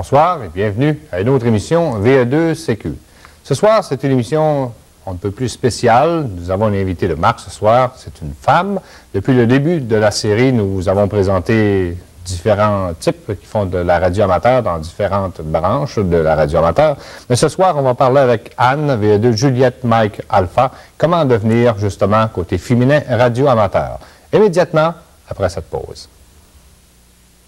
Bonsoir et bienvenue à une autre émission VE2CQ. Ce soir, c'est une émission un peu plus spéciale. Nous avons une invitée de marque ce soir. C'est une femme. Depuis le début de la série, nous avons présenté différents types qui font de la radio amateur dans différentes branches de la radio amateur. Mais ce soir, on va parler avec Anne, VE2 Juliette Mike Alpha, comment devenir justement côté féminin radio amateur. Immédiatement après cette pause.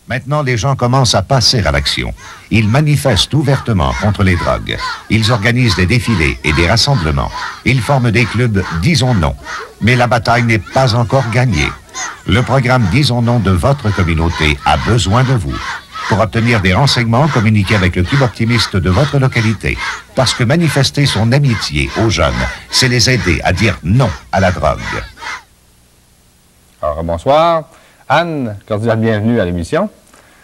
Maintenant, les gens commencent à passer à l'action. Ils manifestent ouvertement contre les drogues. Ils organisent des défilés et des rassemblements. Ils forment des clubs Disons Non. Mais la bataille n'est pas encore gagnée. Le programme Disons Non de votre communauté a besoin de vous. Pour obtenir des renseignements, communiquez avec le club optimiste de votre localité. Parce que manifester son amitié aux jeunes, c'est les aider à dire non à la drogue. Alors, bonsoir. Anne, cordiale bienvenue à l'émission.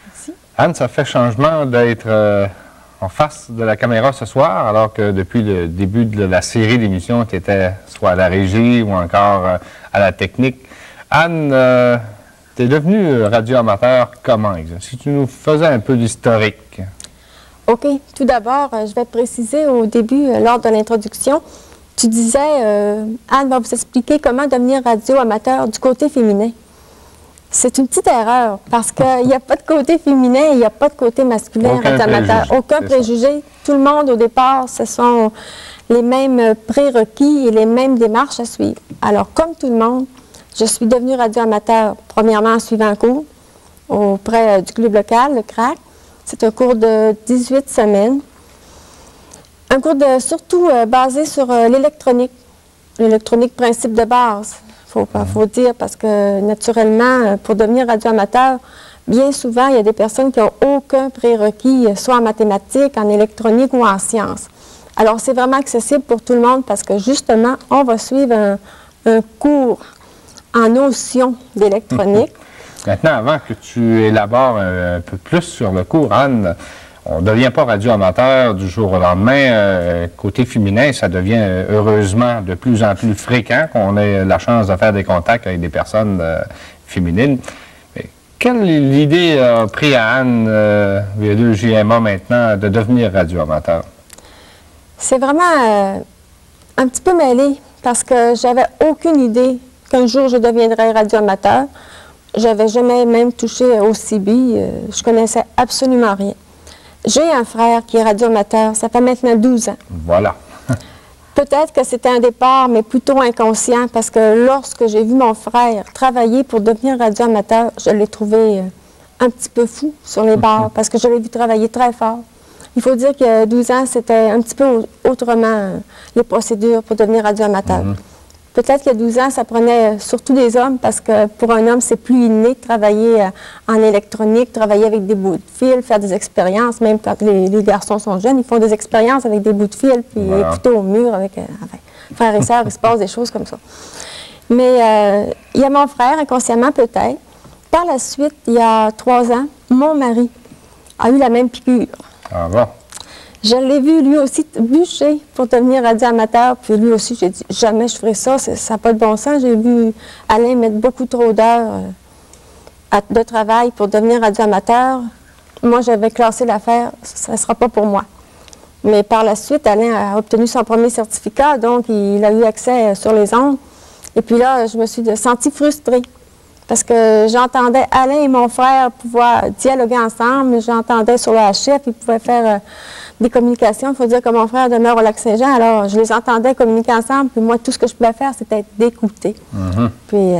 Merci. Anne, ça fait changement d'être en face de la caméra ce soir, alors que depuis le début de la série d'émissions, tu étais soit à la régie ou encore à la technique. Anne, tu es devenue radio-amateur comment exactement? Si tu nous faisais un peu d'historique. OK. Tout d'abord, je vais préciser au début, lors de l'introduction, tu disais, Anne va vous expliquer comment devenir radio-amateur du côté féminin. C'est une petite erreur, parce qu'il n'y a pas de côté féminin, il n'y a pas de côté masculin radio-amateur. Aucun préjugé. Tout le monde, au départ, ce sont les mêmes prérequis et les mêmes démarches à suivre. Alors, comme tout le monde, je suis devenue radio-amateur, premièrement en suivant un cours auprès du club local, le CRAC. C'est un cours de 18 semaines. Un cours surtout basé sur l'électronique. L'électronique, principe de base. Faut dire, parce que naturellement, pour devenir radio-amateur, bien souvent, il y a des personnes qui n'ont aucun prérequis, soit en mathématiques, en électronique ou en sciences. Alors, c'est vraiment accessible pour tout le monde parce que, justement, on va suivre un cours en notion d'électronique. Maintenant, avant que tu élabores un peu plus sur le cours, Anne, on ne devient pas radio-amateur du jour au lendemain. Côté féminin, ça devient heureusement de plus en plus fréquent qu'on ait la chance de faire des contacts avec des personnes féminines. Mais quelle idée a pris à Anne, VE2JMA maintenant, de devenir radio-amateur? C'est vraiment un petit peu mêlé parce que j'avais aucune idée qu'un jour je deviendrais radio-amateur. J'avais jamais même touché au CB. Je connaissais absolument rien. J'ai un frère qui est radio-amateur, ça fait maintenant 12 ans. Voilà. Peut-être que c'était un départ, mais plutôt inconscient, parce que lorsque j'ai vu mon frère travailler pour devenir radio-amateur, je l'ai trouvé un petit peu fou sur les bords, parce que je l'ai vu travailler très fort. Il faut dire que 12 ans, c'était un petit peu autrement les procédures pour devenir radio-amateur. Peut-être qu'il y a 12 ans, ça prenait surtout des hommes, parce que pour un homme, c'est plus inné de travailler en électronique, travailler avec des bouts de fil, faire des expériences, même quand les garçons sont jeunes, ils font des expériences avec des bouts de fil, puis écouter au mur avec frères et sœurs, il se passe des choses comme ça. Mais il y a mon frère, inconsciemment peut-être. Par la suite, il y a 3 ans, mon mari a eu la même piqûre. Ah bon? Je l'ai vu, lui aussi, bûcher pour devenir radio-amateur. Puis lui aussi, j'ai dit, jamais je ferai ça, ça n'a pas de bon sens. J'ai vu Alain mettre beaucoup trop d'heures de travail pour devenir radio-amateur. Moi, j'avais classé l'affaire, ça ne sera pas pour moi. Mais par la suite, Alain a obtenu son premier certificat, donc il a eu accès sur les ondes. Et puis là, je me suis sentie frustrée. Parce que j'entendais Alain et mon frère pouvoir dialoguer ensemble. J'entendais sur le HF, ils pouvaient faire des communications. Il faut dire que mon frère demeure au Lac-Saint-Jean. Alors, je les entendais communiquer ensemble. Puis moi, tout ce que je pouvais faire, c'était d'écouter. Puis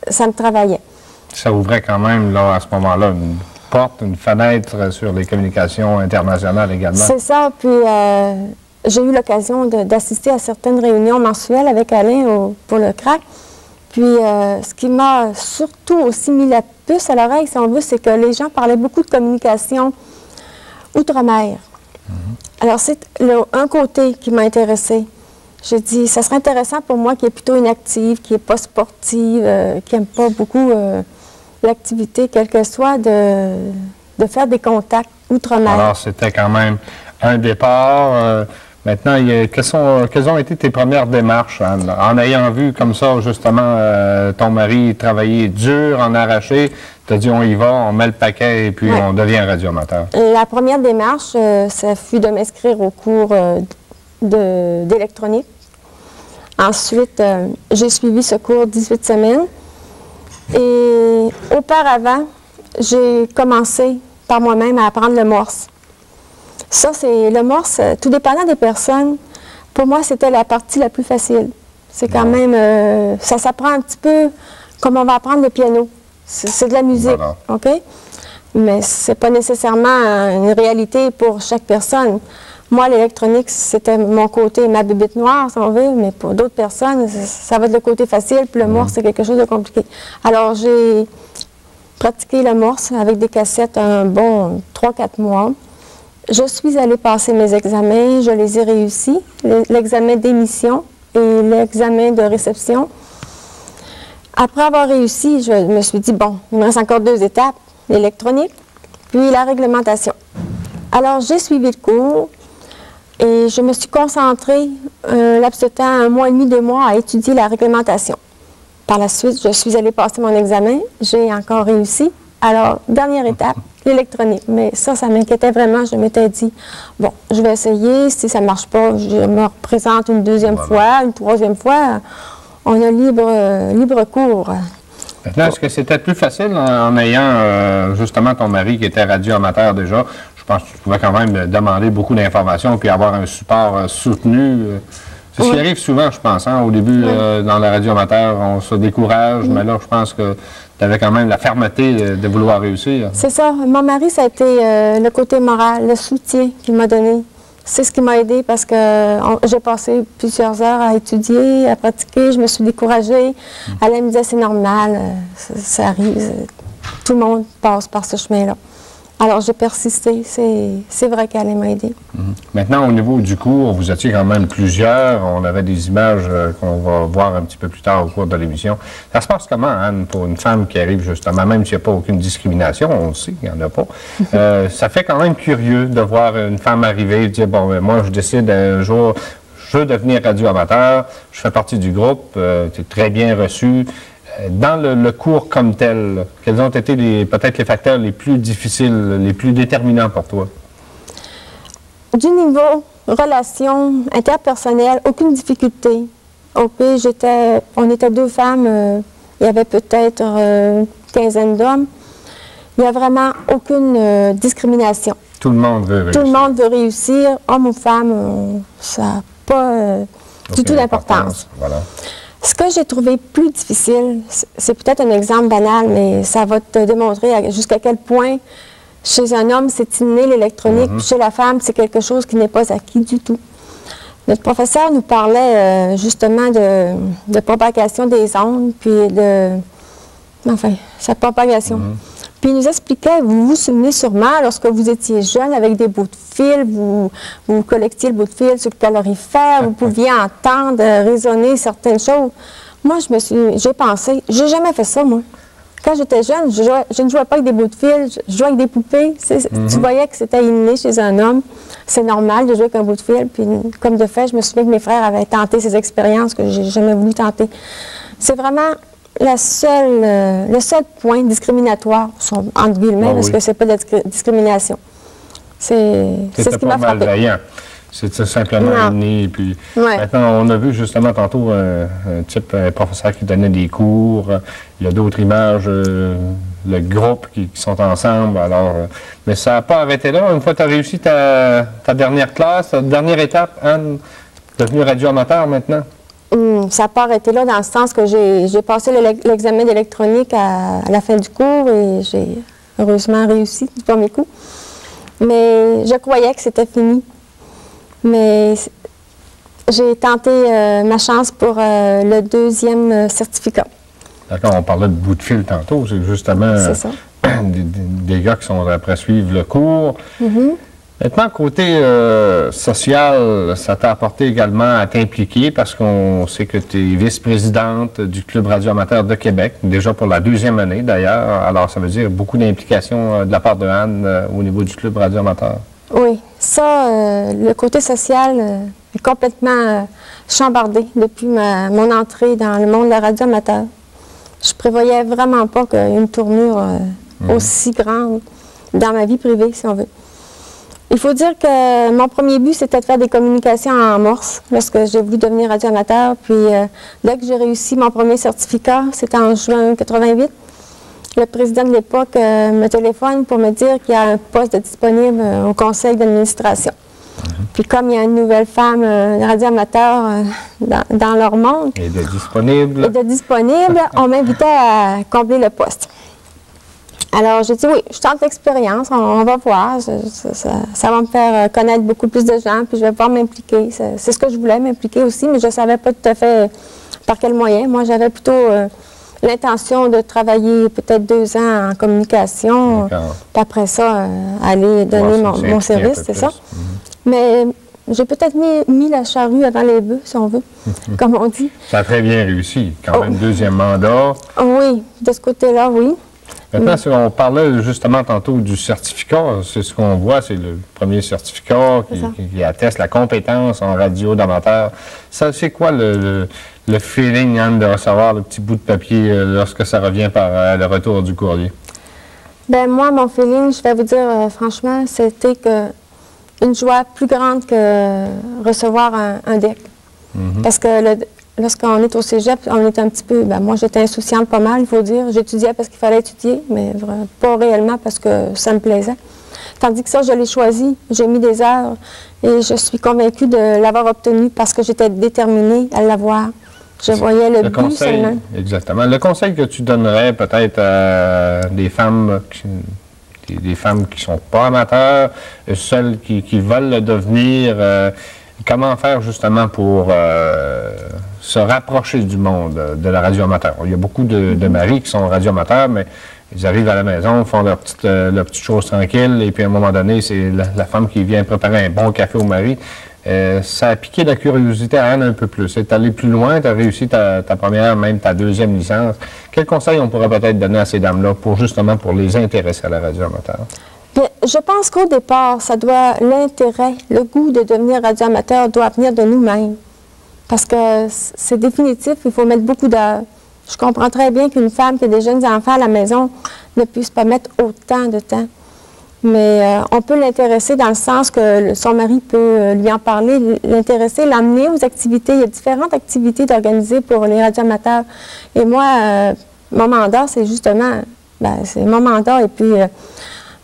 ça me travaillait. Ça ouvrait quand même, là, à ce moment-là, une porte, une fenêtre sur les communications internationales également. C'est ça. Puis j'ai eu l'occasion d'assister à certaines réunions mensuelles avec Alain pour le CRAC. Puis, ce qui m'a surtout aussi mis la puce à l'oreille, si on veut, c'est que les gens parlaient beaucoup de communication outre-mer. Alors, c'est un côté qui m'a intéressée. J'ai dit, ça serait intéressant pour moi qui est plutôt inactive, qui n'est pas sportive, qui n'aime pas beaucoup l'activité, quelle que soit, de faire des contacts outre-mer. Alors, c'était quand même un départ. Maintenant, quelles ont été tes premières démarches, Anne, en ayant vu comme ça, justement, ton mari travailler dur, en arraché? Tu as dit on y va, on met le paquet et puis on devient radioamateur. La première démarche, ça fut de m'inscrire au cours d'électronique. Ensuite, j'ai suivi ce cours 18 semaines. Et auparavant, j'ai commencé par moi-même à apprendre le morse. Ça, c'est le morse, tout dépendant des personnes. Pour moi, c'était la partie la plus facile. C'est quand même, ça s'apprend un petit peu comme on va apprendre le piano. C'est de la musique, OK? Mais c'est pas nécessairement une réalité pour chaque personne. Moi, l'électronique, c'était mon côté, ma bébête noire, si on veut, mais pour d'autres personnes, ça va être le côté facile, puis le morse, c'est quelque chose de compliqué. Alors, j'ai pratiqué le morse avec des cassettes un bon 3-4 mois. Je suis allée passer mes examens, je les ai réussis, l'examen d'émission et l'examen de réception. Après avoir réussi, je me suis dit, bon, il me reste encore 2 étapes, l'électronique, puis la réglementation. Alors, j'ai suivi le cours et je me suis concentrée un laps de temps, 1 mois et demi, 2 mois, à étudier la réglementation. Par la suite, je suis allée passer mon examen, j'ai encore réussi. Alors, dernière étape, l'électronique. Mais ça m'inquiétait vraiment. Je m'étais dit, bon, je vais essayer. Si ça ne marche pas, je me représente une 2e fois, une 3e fois. On a libre cours. Maintenant, est-ce que c'était plus facile en ayant justement ton mari qui était radioamateur déjà? Je pense que tu pouvais quand même demander beaucoup d'informations puis avoir un support soutenu. C'est ce qui arrive souvent, je pense. Hein? Au début, dans la radioamateur, on se décourage, mais là, je pense que tu avais quand même la fermeté de vouloir réussir. C'est ça. Mon mari, ça a été le côté moral, le soutien qu'il m'a donné. C'est ce qui m'a aidé parce que j'ai passé plusieurs heures à étudier, à pratiquer. Je me suis découragée. Elle me disait, c'est normal, ça arrive. Tout le monde passe par ce chemin-là. Alors, j'ai persisté. C'est vrai qu'elle m'a aidé. Maintenant, au niveau du cours, vous étiez quand même plusieurs. On avait des images qu'on va voir un petit peu plus tard au cours de l'émission. Ça se passe comment, Anne, pour une femme qui arrive justement, même s'il n'y a pas aucune discrimination, on le sait qu'il n'y en a pas. Ça fait quand même curieux de voir une femme arriver et dire, bon, ben, moi, je décide un jour, je veux devenir radioamateur, je fais partie du groupe, tu es très bien reçu. Dans le cours comme tel, quels ont été peut-être les facteurs les plus difficiles, les plus déterminants pour toi? Du niveau relations interpersonnelles, aucune difficulté. Au pays, on était 2 femmes, il y avait peut-être une quinzaine d'hommes. Il n'y a vraiment aucune discrimination. Tout le monde veut réussir. Tout le monde veut réussir, homme ou femme, ça n'a pas du tout d'importance. Voilà. Ce que j'ai trouvé plus difficile, c'est peut-être un exemple banal, mais ça va te démontrer jusqu'à quel point chez un homme, c'est inné l'électronique, puis chez la femme, c'est quelque chose qui n'est pas acquis du tout. Notre professeur nous parlait justement de propagation des ondes, puis cette propagation. Puis il nous expliquait, vous vous souvenez sûrement, lorsque vous étiez jeune, avec des bouts de fil, vous collectiez le bout de fil sur le calorifère, vous pouviez entendre résonner certaines choses. Moi, j'ai pensé, j'ai jamais fait ça, moi. Quand j'étais jeune, je ne jouais pas avec des bouts de fil, je jouais avec des poupées. Tu voyais que c'était inné chez un homme. C'est normal de jouer avec un bout de fil. Puis, comme de fait, je me souviens que mes frères avaient tenté ces expériences que j'ai jamais voulu tenter. C'est vraiment le seul point discriminatoire, entre guillemets, parce que c'est pas de la discrimination. C'est ce qui m'a frappé. Malveillant. C'est simplement inné. Puis maintenant, on a vu justement tantôt un professeur qui donnait des cours. Il y a d'autres images, le groupe qui sont ensemble. Alors, mais ça n'a pas arrêté là. Une fois que tu as réussi ta dernière classe, ta dernière étape, Anne, devenue radioamateur maintenant? Ça n'a pas arrêté là dans le sens que j'ai passé l'examen d'électronique à la fin du cours et j'ai heureusement réussi du premier coup. Mais je croyais que c'était fini. Mais j'ai tenté ma chance pour le 2e certificat. D'accord, on parlait de bout de fil tantôt. C'est justement des gars qui sont après suivre le cours. Maintenant, côté social, ça t'a apporté également à t'impliquer parce qu'on sait que tu es vice-présidente du Club radioamateur de Québec, déjà pour la 2e année d'ailleurs. Alors, ça veut dire beaucoup d'implication de la part de Anne au niveau du Club radioamateur. Oui, ça, le côté social est complètement chambardé depuis mon entrée dans le monde de la radioamateur. Je prévoyais vraiment pas qu'une tournure aussi grande dans ma vie privée, si on veut. Il faut dire que mon premier but, c'était de faire des communications en morse lorsque j'ai voulu devenir radioamateur. Puis, dès que j'ai réussi mon premier certificat, c'était en juin 88, le président de l'époque me téléphone pour me dire qu'il y a un poste disponible au conseil d'administration. Puis comme il y a une nouvelle femme radioamateur dans leur monde, et de disponible, on m'invitait à combler le poste. Alors j'ai dit oui, je tente l'expérience, on va voir, ça va me faire connaître beaucoup plus de gens, puis je vais pouvoir m'impliquer. C'est ce que je voulais, m'impliquer aussi, mais je ne savais pas tout à fait par quel moyen. Moi, j'avais plutôt l'intention de travailler peut-être 2 ans en communication, puis après ça, aller donner mon service, c'est ça. Mais j'ai peut-être mis la charrue avant les bœufs, si on veut, comme on dit. Ça a très bien réussi. Quand même, 2e mandat. Oui, de ce côté-là, oui. Maintenant, si on parlait justement tantôt du certificat, c'est ce qu'on voit, c'est le premier certificat qui atteste la compétence en radio d'amateur. Ça, c'est quoi le feeling, Anne, de recevoir le petit bout de papier lorsque ça revient par le retour du courrier? Bien, moi, mon feeling, je vais vous dire franchement, c'était une joie plus grande que recevoir un DEC. Parce que lorsqu'on est au cégep, on est un petit peu... Ben, moi, j'étais insouciante pas mal, il faut dire. J'étudiais parce qu'il fallait étudier, mais pas réellement parce que ça me plaisait. Tandis que ça, je l'ai choisi, j'ai mis des heures et je suis convaincue de l'avoir obtenu parce que j'étais déterminée à l'avoir. Je voyais le but seulement. Exactement. Le conseil que tu donnerais peut-être à des femmes qui ne sont pas amateurs, celles qui veulent le devenir, comment faire justement pour se rapprocher du monde de la radio amateur? Il y a beaucoup de maris qui sont radioamateurs, mais ils arrivent à la maison, font leur petite chose tranquille, et puis à un moment donné, c'est la femme qui vient préparer un bon café au mari. Ça a piqué la curiosité à Anne un peu plus. Tu es allé plus loin, tu as réussi ta première, même ta 2e licence. Quel conseil on pourrait peut-être donner à ces dames-là pour les intéresser à la radio amateur? Bien, je pense qu'au départ, l'intérêt, le goût de devenir radioamateur doit venir de nous-mêmes. Parce que c'est définitif, il faut mettre beaucoup d'heures. Je comprends très bien qu'une femme qui a des jeunes enfants à la maison ne puisse pas mettre autant de temps. Mais on peut l'intéresser dans le sens que son mari peut lui en parler, l'intéresser, l'amener aux activités. Il y a différentes activités d'organiser pour les radioamateurs. Et moi, mon mandat, c'est justement, c'est mon mandat. Et puis,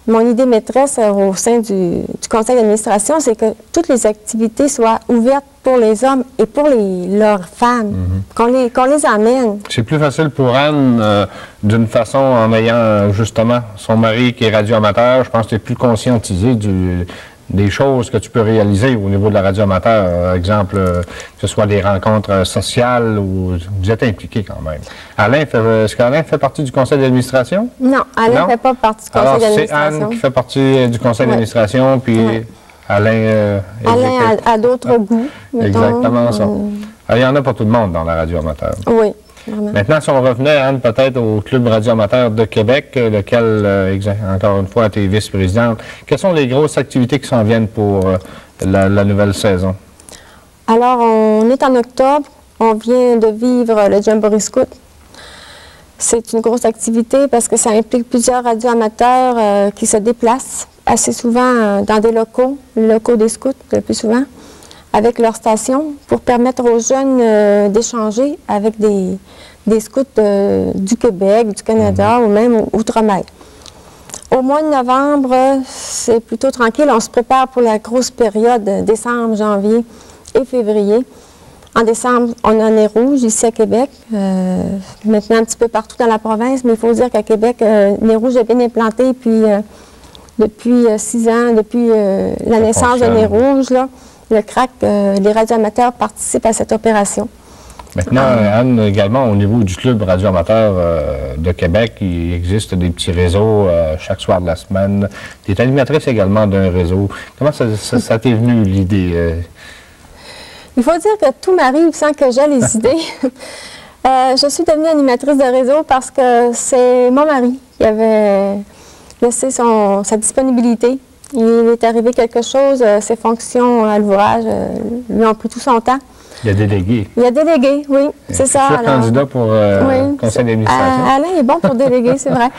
mon idée maîtresse au sein du conseil d'administration, c'est que toutes les activités soient ouvertes pour les hommes et pour leurs femmes, qu'on les amène. C'est plus facile pour Anne, d'une façon, en ayant justement son mari qui est radioamateur. Je pense que tu es plus conscientisé des choses que tu peux réaliser au niveau de la radio amateur. Par exemple, que ce soit des rencontres sociales, ou vous êtes impliqué quand même. Est-ce qu'Alain fait partie du conseil d'administration? Non, Alain ne fait pas partie du conseil d'administration. Alors, c'est Anne qui fait partie du conseil d'administration, puis Alain a d'autres goûts. Exactement ça. Il y en a pour tout le monde dans la radio amateur. Oui. Vraiment. Maintenant, si on revenait, Anne, peut-être au Club radioamateur de Québec, lequel, encore une fois, tu es vice-présidente, quelles sont les grosses activités qui s'en viennent pour la nouvelle saison? Alors, on est en octobre, on vient de vivre le Jamboree Scout. C'est une grosse activité parce que ça implique plusieurs radioamateurs qui se déplacent assez souvent dans des locaux, les locaux des scouts le plus souvent, avec leur station pour permettre aux jeunes d'échanger avec des scouts du Québec, du Canada ou même outre-mer. Au mois de novembre, c'est plutôt tranquille. On se prépare pour la grosse période, décembre, janvier et février. En décembre, on a Nez Rouge ici à Québec, maintenant un petit peu partout dans la province, mais il faut dire qu'à Québec, Nez Rouge est bien implanté depuis 6 ans, depuis la naissance de Nez Rouge, là. Le CRAC, les radioamateurs participent à cette opération. Maintenant, Anne, également, au niveau du Club radioamateur de Québec, il existe des petits réseaux chaque soir de la semaine. Tu es animatrice également d'un réseau. Comment ça t'est venu, l'idée? Il faut dire que tout m'arrive sans que j'aie les idées. Je suis devenue animatrice de réseau parce que c'est mon mari qui avait laissé sa disponibilité. Il est arrivé quelque chose, ses fonctions à l'ouvrage lui ont pris tout son temps. Il y a délégué. Il y a délégué, oui, c'est ça. Tu es candidat pour oui, conseil d'administration. Alain est bon pour déléguer, c'est vrai.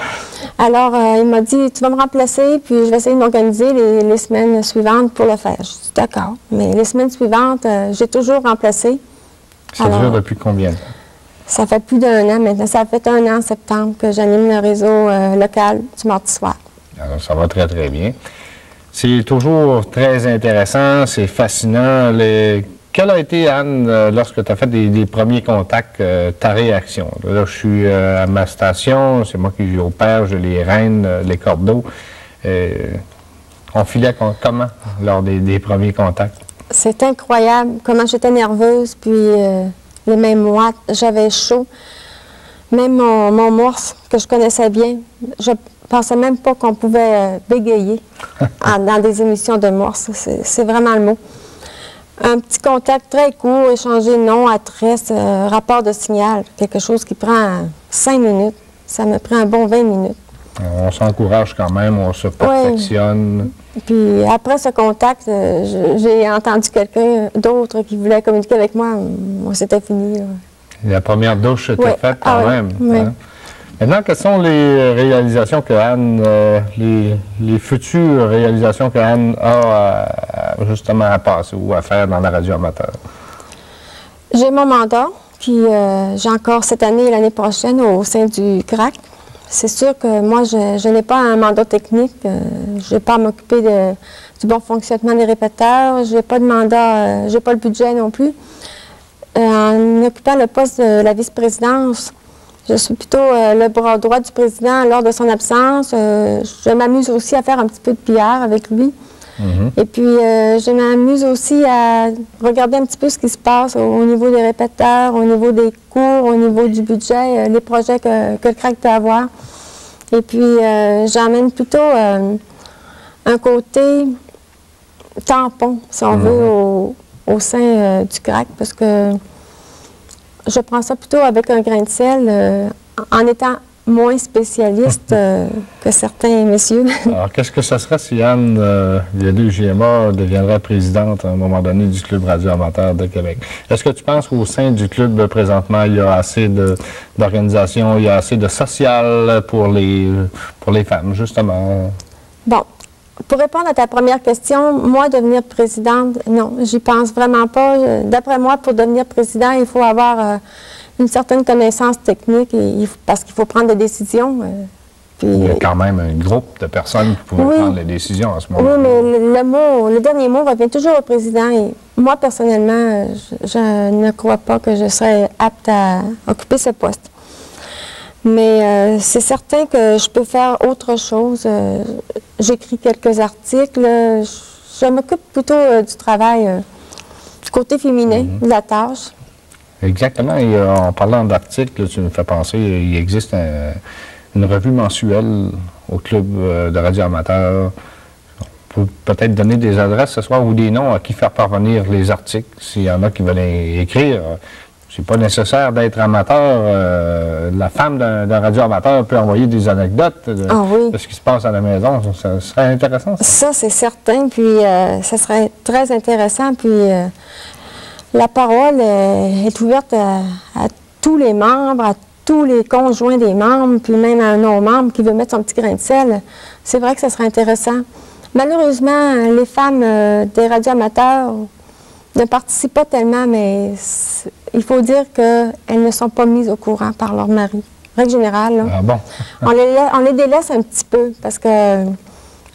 Alors, il m'a dit, tu vas me remplacer, puis je vais essayer de m'organiser les semaines suivantes pour le faire. Je dis, d'accord. Mais les semaines suivantes, j'ai toujours remplacé. Ça dure depuis combien de temps? Ça fait plus d'1 an maintenant. Ça fait 1 an en septembre que j'anime le réseau local du mardi soir. Alors, ça va très, très bien. C'est toujours très intéressant, c'est fascinant. Quelle a été, Anne, lorsque tu as fait des premiers contacts, ta réaction? Là, je suis à ma station, c'est moi qui opère, j'ai les rênes, les cordes d'eau. On filait comment lors des premiers contacts? C'est incroyable comment j'étais nerveuse, puis les mêmes moites, j'avais chaud. Même mon morse, que je connaissais bien, je pensais même pas qu'on pouvait bégayer dans des émissions de morse. C'est vraiment le mot. Un petit contact très court, échanger nom, adresse, rapport de signal, quelque chose qui prend 5 minutes. Ça me prend un bon 20 minutes. On s'encourage quand même, on se perfectionne. Oui. Puis après ce contact, j'ai entendu quelqu'un d'autre qui voulait communiquer avec moi. Moi, c'était fini. Là. La première douche était faite quand même. Oui. Hein? Maintenant, quelles sont les réalisations que Anne, les futures réalisations que Anne a justement à passer ou à faire dans la radio amateur? J'ai mon mandat, puis j'ai encore cette année et l'année prochaine au sein du CRAC. C'est sûr que moi, je n'ai pas un mandat technique. Je n'ai pas à m'occuper du bon fonctionnement des répéteurs. Je n'ai pas de mandat, je n'ai pas le budget non plus. En occupant le poste de la vice-présidence, je suis plutôt le bras droit du président lors de son absence. Je m'amuse aussi à faire un petit peu de PR avec lui. Et puis, je m'amuse aussi à regarder un petit peu ce qui se passe au niveau des répéteurs, au niveau des cours, au niveau du budget, les projets que le CRAC peut avoir. Et puis, j'emmène plutôt un côté tampon, si on veut, au sein du CRAC, parce que je prends ça plutôt avec un grain de sel, en étant moins spécialiste que certains messieurs. Alors, qu'est-ce que ça serait si Anne Viadoux-GMA deviendrait présidente à un moment donné du Club radio amateur de Québec? Est-ce que tu penses qu'au sein du club, présentement, il y a assez d'organisation, il y a assez de social pour les femmes, justement? Bon. Pour répondre à ta première question, moi, devenir présidente, non, j'y pense vraiment pas. D'après moi, pour devenir président, il faut avoir une certaine connaissance technique parce qu'il faut prendre des décisions. Puis, il y a quand même un groupe de personnes qui pourraient prendre les décisions en ce moment. Oui, mais le dernier mot revient toujours au président. Et moi, personnellement, je ne crois pas que je serais apte à occuper ce poste. Mais c'est certain que je peux faire autre chose. J'écris quelques articles. Je m'occupe plutôt du travail, du côté féminin, de la tâche. Exactement. Et en parlant d'articles, tu me fais penser, il existe une revue mensuelle au Club de radio amateur. On peut peut-être donner des adresses ce soir ou des noms à qui faire parvenir les articles, s'il y en a qui veulent écrire. C'est pas nécessaire d'être amateur. La femme d'un radio amateur peut envoyer des anecdotes de ce qui se passe à la maison. Ça serait intéressant, ça. Ça, c'est certain. Puis, ça serait très intéressant. Puis, la parole est ouverte à tous les membres, à tous les conjoints des membres, puis même à un non-membre qui veut mettre son petit grain de sel. C'est vrai que ça serait intéressant. Malheureusement, les femmes des radios amateurs ne participent pas tellement, mais il faut dire qu'elles ne sont pas mises au courant par leur mari. Règle générale, là, ah bon? on les délaisse un petit peu parce que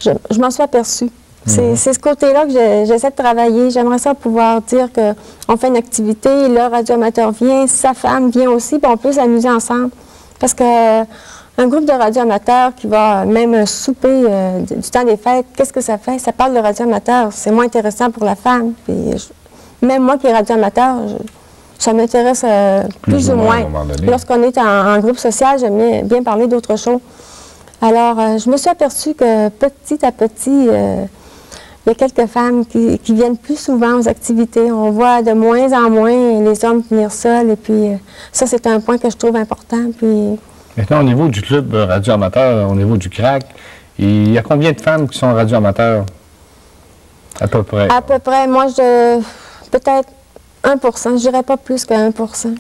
je m'en suis aperçue. C'est ce côté-là que j'essaie de travailler. J'aimerais ça pouvoir dire qu'on fait une activité, le radio-amateur vient, sa femme vient aussi, puis on peut s'amuser ensemble. Parce que un groupe de radio-amateurs qui va même souper du temps des fêtes, qu'est-ce que ça fait? Ça parle de radio-amateur. C'est moins intéressant pour la femme. Puis même moi qui est radio-amateur, ça m'intéresse plus ou moins. Lorsqu'on est en groupe social, j'aime bien parler d'autre chose. Alors, je me suis aperçue que petit à petit, il y a quelques femmes qui viennent plus souvent aux activités. On voit de moins en moins les hommes venir seuls. Et puis, ça, c'est un point que je trouve important. Puis... Maintenant, au niveau du club radio-amateur, au niveau du CRAC, il y a combien de femmes qui sont radio-amateurs? À peu près. À peu près. Moi, peut-être 1%, je dirais pas plus que 1%.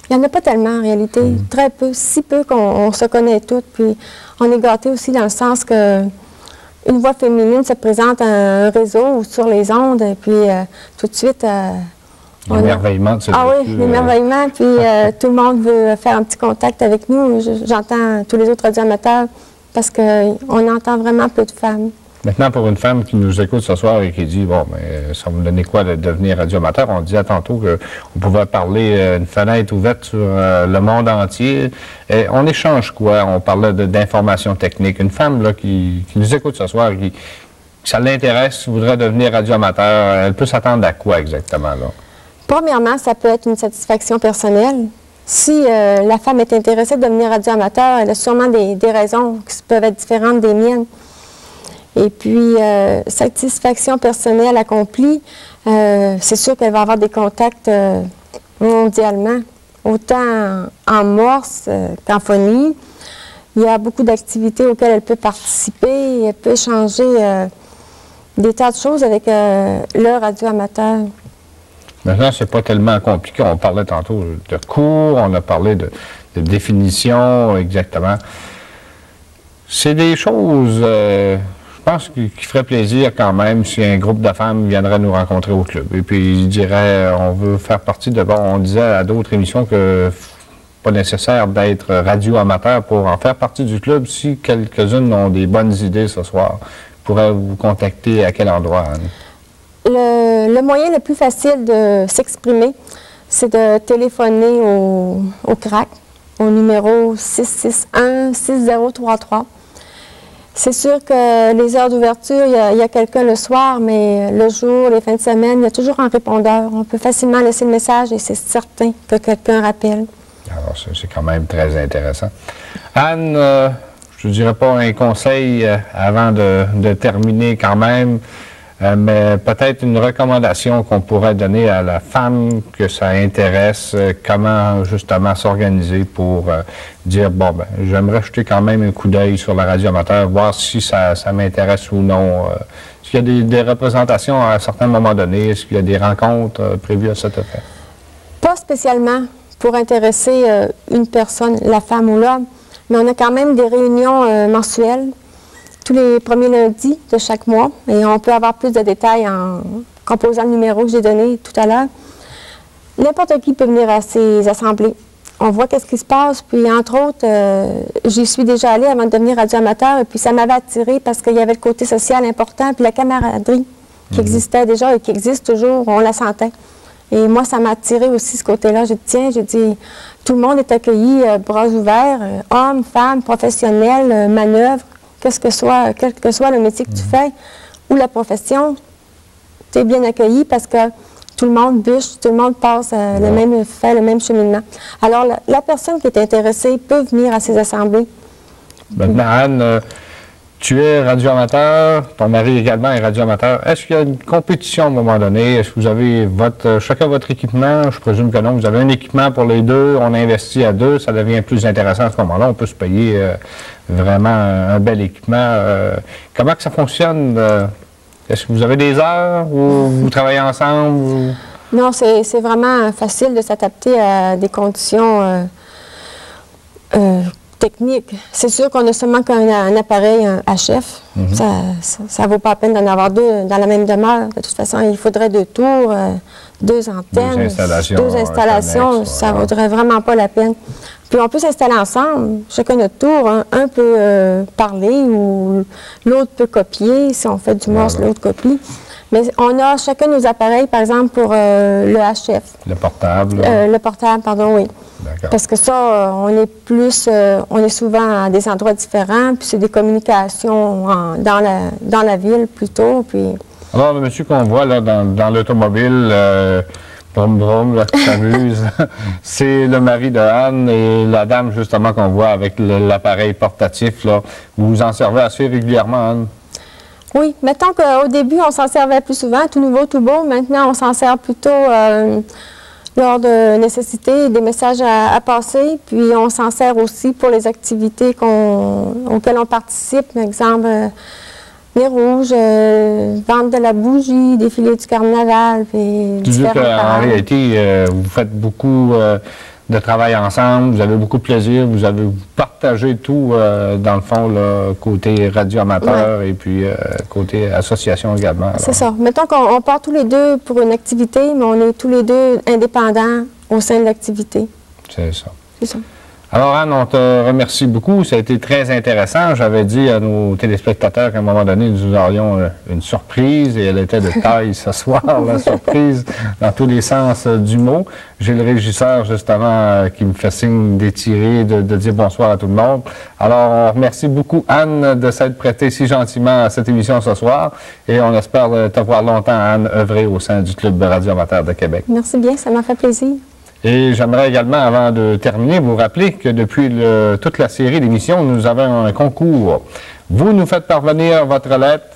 Il n'y en a pas tellement en réalité, très peu, si peu qu'on se connaît toutes. Puis on est gâtés aussi dans le sens que une voix féminine se présente à un réseau ou sur les ondes, et puis tout de suite... l'émerveillement de ce Ah oui, l'émerveillement, puis tout le monde veut faire un petit contact avec nous. J'entends tous les autres radioamateurs parce qu'on entend vraiment peu de femmes. Maintenant, pour une femme qui nous écoute ce soir et qui dit, bon, mais ça va me donner quoi de devenir radioamateur? On disait tantôt qu'on pouvait parler une fenêtre ouverte sur le monde entier. Et on échange quoi? On parlait d'informations techniques. Une femme là, qui nous écoute ce soir, qui ça l'intéresse, voudrait devenir radioamateur, elle peut s'attendre à quoi exactement là? Premièrement, ça peut être une satisfaction personnelle. Si la femme est intéressée de devenir radioamateur, elle a sûrement des raisons qui peuvent être différentes des miennes. Et puis, satisfaction personnelle accomplie, c'est sûr qu'elle va avoir des contacts mondialement, autant en morse qu'en phonie. Il y a beaucoup d'activités auxquelles elle peut participer, elle peut échanger des tas de choses avec le radioamateur. Maintenant, c'est pas tellement compliqué. On parlait tantôt de cours, on a parlé de définition exactement. C'est des choses... je pense qu'il ferait plaisir quand même si un groupe de femmes viendrait nous rencontrer au club. Et puis, ils diraient, on veut faire partie de... Bon, on disait à d'autres émissions que pas nécessaire d'être radio-amateur pour en faire partie du club. Si quelques-unes ont des bonnes idées ce soir, pourraient vous contacter à quel endroit, Anne? Le moyen le plus facile de s'exprimer, c'est de téléphoner au CRAC, au numéro 661-6033. C'est sûr que les heures d'ouverture, il y a quelqu'un le soir, mais le jour, les fins de semaine, il y a toujours un répondeur. On peut facilement laisser le message et c'est certain que quelqu'un rappelle. Alors, c'est quand même très intéressant. Anne, je ne dirais pas un conseil avant de terminer quand même, mais peut-être une recommandation qu'on pourrait donner à la femme que ça intéresse, comment justement s'organiser pour dire, bon, ben, j'aimerais jeter quand même un coup d'œil sur la radio amateur, voir si ça m'intéresse ou non. Est-ce qu'il y a des représentations à un certain moment donné? Est-ce qu'il y a des rencontres prévues à cet effet? Pas spécialement pour intéresser une personne, la femme ou l'homme, mais on a quand même des réunions mensuelles tous les premiers lundis de chaque mois, et on peut avoir plus de détails en composant le numéro que j'ai donné tout à l'heure. N'importe qui peut venir à ces assemblées. On voit qu'est-ce qui se passe, puis entre autres, j'y suis déjà allée avant de devenir radioamateur, et puis ça m'avait attirée parce qu'il y avait le côté social important, puis la camaraderie qui existait déjà et qui existe toujours, on la sentait. Et moi, ça m'a attirée aussi ce côté-là. J'ai dit, tiens, tout le monde est accueilli, bras ouverts, hommes, femmes, professionnels, manœuvres. Quel que soit le métier que tu fais ou la profession, tu es bien accueilli parce que tout le monde bûche, tout le monde passe fait le même cheminement. Alors, la personne qui est intéressée peut venir à ces assemblées. Maintenant, Anne, tu es radioamateur, ton mari également est radioamateur. Est-ce qu'il y a une compétition à un moment donné? Est-ce que vous avez chacun votre équipement? Je présume que non. Vous avez un équipement pour les deux, on investit à deux, ça devient plus intéressant à ce moment-là. On peut se payer vraiment un bel équipement. Comment que ça fonctionne? Est-ce que vous avez des heures ou vous travaillez ensemble? Ou... Non, c'est vraiment facile de s'adapter à des conditions technique. C'est sûr qu'on a seulement qu'un appareil HF. Ça ne vaut pas la peine d'en avoir deux dans la même demeure. De toute façon, il faudrait deux tours, deux antennes, deux installations. Ça ne vaudrait vraiment pas la peine. Puis on peut s'installer ensemble, chacun notre tour. Un peut parler ou l'autre peut copier. Si on fait du morse, l'autre copie. Mais on a chacun nos appareils, par exemple, pour le HF. Le portable. Le portable, pardon, oui. Parce que ça, on est souvent à des endroits différents, puis c'est des communications dans la ville plutôt. Puis... Alors, le monsieur qu'on voit là dans l'automobile, qui s'amuse, c'est le mari de Anne et la dame justement qu'on voit avec l'appareil portatif. Là. Vous vous en servez assez régulièrement, Anne? Oui, mettons qu'au début, on s'en servait plus souvent, tout nouveau, tout beau. Maintenant, on s'en sert plutôt lors de nécessité, des messages à passer. Puis, on s'en sert aussi pour les activités auxquelles on participe. Par exemple, Nez rouge, vente de la bougie, défilé du carnaval, puis différents En réalité, vous faites beaucoup de travail ensemble, vous avez beaucoup de plaisir, vous avez partagé tout, dans le fond, là, côté radio amateur et puis côté association également. C'est ça. Mettons qu'on part tous les deux pour une activité, mais on est tous les deux indépendants au sein de l'activité. C'est ça. C'est ça. Alors, Anne, on te remercie beaucoup. Ça a été très intéressant. J'avais dit à nos téléspectateurs qu'à un moment donné, nous aurions une surprise et elle était de taille ce soir, la surprise, dans tous les sens du mot. J'ai le régisseur, justement, qui me fait signe d'étirer, de dire bonsoir à tout le monde. Alors, on remercie beaucoup Anne de s'être prêtée si gentiment à cette émission ce soir et on espère te voir longtemps, Anne, œuvrer au sein du Club Radio Amateur de Québec. Merci bien, ça m'a fait plaisir. Et j'aimerais également, avant de terminer, vous rappeler que depuis toute la série d'émissions, nous avons un concours. Vous nous faites parvenir votre lettre,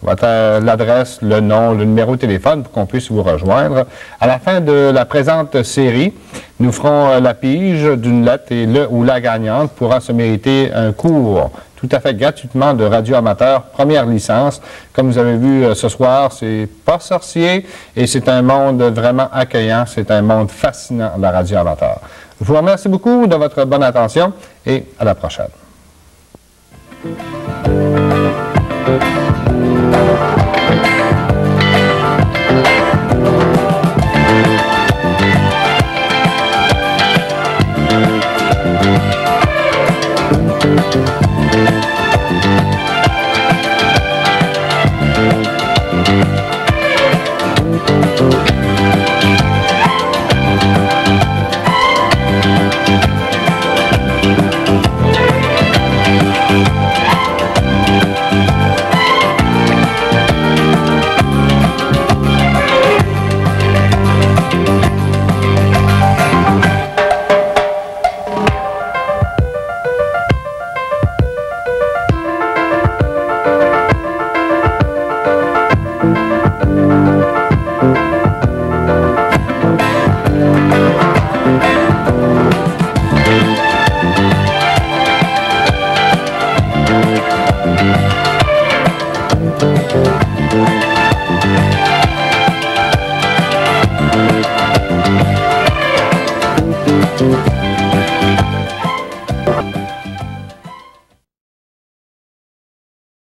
l'adresse, le nom, le numéro de téléphone pour qu'on puisse vous rejoindre. À la fin de la présente série, nous ferons la pige d'une lettre et le ou la gagnante pourra se mériter un cours tout à fait gratuitement de radio amateur, première licence. Comme vous avez vu ce soir, c'est pas sorcier et c'est un monde vraiment accueillant, c'est un monde fascinant, la radio amateur. Je vous remercie beaucoup de votre bonne attention et à la prochaine. Thank you.